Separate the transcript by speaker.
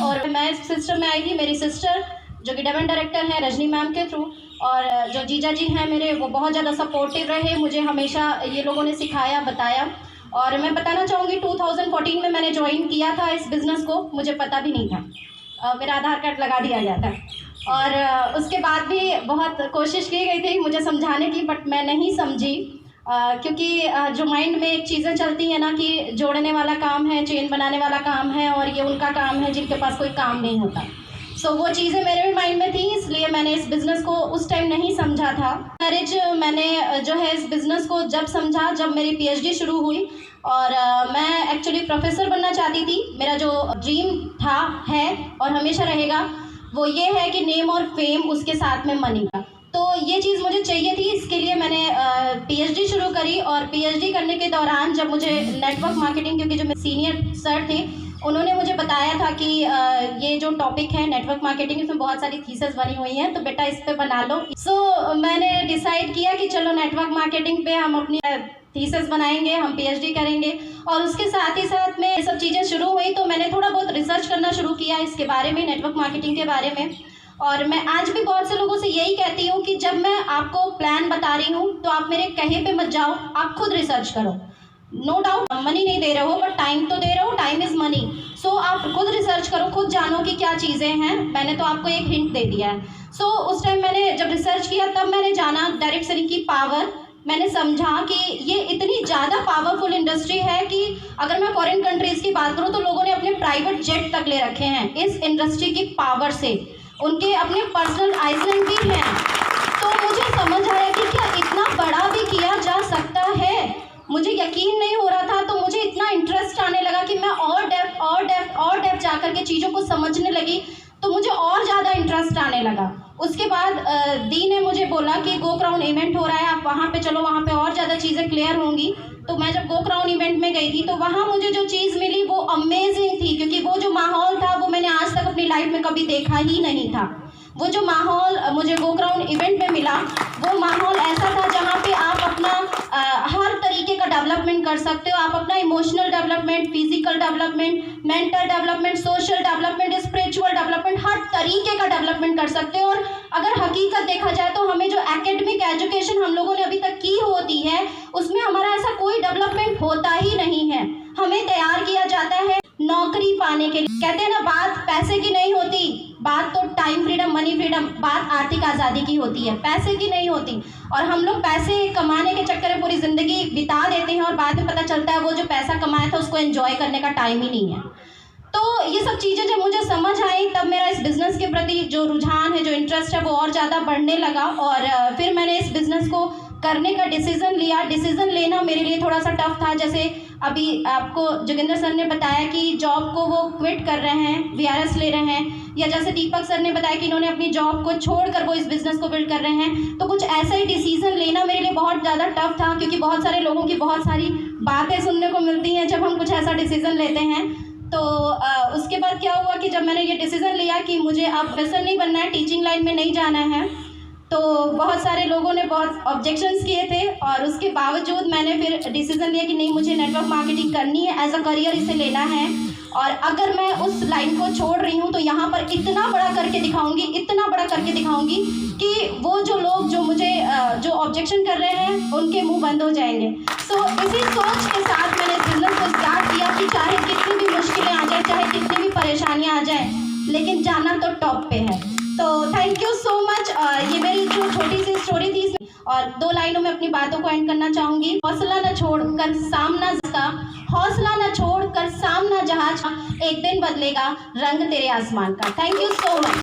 Speaker 1: और मैं इस सिस्टम में आई थी मेरी सिस्टर जो कि डेवलपमेंट डायरेक्टर है रजनी मैम के थ्रू, और जो जीजा जी हैं मेरे वो बहुत ज़्यादा सपोर्टिव रहे, मुझे हमेशा ये लोगों ने सिखाया बताया। और मैं बताना चाहूँगी 2014 में मैंने ज्वाइन किया था इस बिज़नेस को, मुझे पता भी नहीं था, मेरा आधार कार्ड लगा दिया गया था। और उसके बाद भी बहुत कोशिश की गई थी मुझे समझाने की, बट मैं नहीं समझी, क्योंकि जो माइंड में एक चीज़ें चलती हैं ना कि जोड़ने वाला काम है, चेन बनाने वाला काम है, और ये उनका काम है जिनके पास कोई काम नहीं होता। सो वो चीज़ें मेरे भी माइंड में थी, इसलिए मैंने इस बिज़नेस को उस टाइम नहीं समझा था। मैरिज मैंने जो है इस बिज़नेस को जब समझा जब मेरी पीएचडी शुरू हुई, और मैं एक्चुअली प्रोफेसर बनना चाहती थी। मेरा जो ड्रीम था है और हमेशा रहेगा वो ये है कि नेम और फेम उसके साथ में मनी का, तो ये चीज़ मुझे चाहिए थी। इसके लिए मैंने पीएचडी शुरू करी, और पीएचडी करने के दौरान जब मुझे नेटवर्क मार्केटिंग, क्योंकि जो मेरे सीनियर सर थे उन्होंने मुझे बताया था कि ये जो टॉपिक है नेटवर्क मार्केटिंग, इसमें बहुत सारी थीसिस बनी हुई हैं, तो बेटा इस पे बना लो। सो मैंने डिसाइड किया कि चलो नेटवर्क मार्केटिंग पे हम अपनी थीसिस बनाएंगे, हम पीएचडी करेंगे। और उसके साथ ही साथ में ये सब चीज़ें शुरू हुई, तो मैंने थोड़ा बहुत रिसर्च करना शुरू किया इसके बारे में, नेटवर्क मार्केटिंग के बारे में। और मैं आज भी बहुत से लोगों से यही कहती हूँ कि जब मैं आपको प्लान बता रही हूँ तो आप मेरे कहे पे मत जाओ, आप खुद रिसर्च करो। नो डाउट मनी नहीं दे रहे हो, बट टाइम तो दे रहे हो, टाइम इज़ मनी। सो आप खुद रिसर्च करो, खुद जानो कि क्या चीज़ें हैं। मैंने तो आपको एक हिंट दे दिया है। सो उस टाइम मैंने जब रिसर्च किया तब मैंने जाना डायरेक्ट सेलिंग की पावर। मैंने समझा कि ये इतनी ज़्यादा पावरफुल इंडस्ट्री है कि अगर मैं फॉरेन कंट्रीज़ की बात करूँ तो लोगों ने अपने प्राइवेट जेट तक ले रखे हैं इस इंडस्ट्री की पावर से, उनके अपने पर्सनल आइसलैंड भी हैं। तो मुझे समझ आया कि क्या इतना बड़ा भी किया जा सकता है। मुझे यकीन नहीं हो रहा था, तो मुझे इतना इंटरेस्ट आने लगा कि मैं और डेप्थ जा कर के चीज़ों को समझने लगी, तो मुझे और ज़्यादा इंटरेस्ट आने लगा। उसके बाद दी ने मुझे बोला कि गो क्राउन इवेंट हो रहा है, आप वहाँ पे चलो, वहाँ पे और ज़्यादा चीज़ें क्लियर होंगी। तो मैं जब गो क्राउन इवेंट में गई थी तो वहाँ मुझे जो चीज़ मिली वो अमेजिंग थी, क्योंकि वो जो माहौल था वो मैंने आज तक अपनी लाइफ में कभी देखा ही नहीं था। वो जो माहौल मुझे गो क्राउन इवेंट में मिला वो माहौल ऐसा था जहाँ पे आप अपना हर तरीके का डेवलपमेंट कर सकते हो। आप अपना emotional development, physical development, mental development, social development, spiritual development, हर तरीके का डेवलपमेंट कर सकते हो। और अगर हकीकत देखा जाए तो हमें जो एकेडमिक एजुकेशन हम लोगों ने अभी तक की होती है उसमें हमारा ऐसा कोई डेवलपमेंट होता ही नहीं है। हमें तैयार किया जाता है नौकरी पाने के लिए। कहते हैं ना, बात पैसे की नहीं होती, बात तो टाइम फ्रीडम, मनी फ्रीडम, बात आर्थिक आज़ादी की होती है, पैसे की नहीं होती। और हम लोग पैसे कमाने के चक्कर में पूरी ज़िंदगी बिता देते हैं, और बाद में पता चलता है वो जो पैसा कमाया था उसको एंजॉय करने का टाइम ही नहीं है। तो ये सब चीज़ें जब मुझे समझ आई तब मेरा इस बिज़नेस के प्रति जो रुझान है, जो इंटरेस्ट है, वो और ज़्यादा बढ़ने लगा। और फिर मैंने इस बिज़नेस को करने का डिसीज़न लिया। डिसीज़न लेना मेरे लिए थोड़ा सा टफ था। जैसे अभी आपको जोगिंदर सर ने बताया कि जॉब को वो क्विट कर रहे हैं, वीआरएस ले रहे हैं, या जैसे दीपक सर ने बताया कि इन्होंने अपनी जॉब को छोड़कर वो इस बिज़नेस को बिल्ड कर रहे हैं। तो कुछ ऐसा ही डिसीज़न लेना मेरे लिए बहुत ज़्यादा टफ था, क्योंकि बहुत सारे लोगों की बहुत सारी बातें सुनने को मिलती हैं जब हम कुछ ऐसा डिसीज़न लेते हैं। तो उसके बाद क्या हुआ कि जब मैंने ये डिसीज़न लिया कि मुझे अब प्रोफेसर नहीं बनना है, टीचिंग लाइन में नहीं जाना है, तो बहुत सारे लोगों ने बहुत ऑब्जेक्शंस किए थे। और उसके बावजूद मैंने फिर डिसीज़न लिया कि नहीं, मुझे नेटवर्क मार्केटिंग करनी है, एज अ करियर इसे लेना है। और अगर मैं उस लाइन को छोड़ रही हूँ तो यहाँ पर इतना बड़ा करके दिखाऊंगी, इतना बड़ा करके दिखाऊंगी कि वो जो लोग जो मुझे जो ऑब्जेक्शन कर रहे हैं उनके मुंह बंद हो जाएंगे। सो इसी सोच के साथ मैंने इस बिज़नेस को स्टार्ट किया कि चाहे कितनी भी मुश्किलें आ जाए, चाहे कितनी भी परेशानियाँ आ जाए, लेकिन जाना तो टॉप पे है। तो थैंक यू सो मच। ये मेरी जो छोटी सी स्टोरी थी, और 2 लाइनों में अपनी बातों को एंड करना चाहूँगी। हौसला न छोड़कर सामना का, हौसला न छोड़कर सामना जहाज, एक दिन बदलेगा रंग तेरे आसमान का। Thank you so much.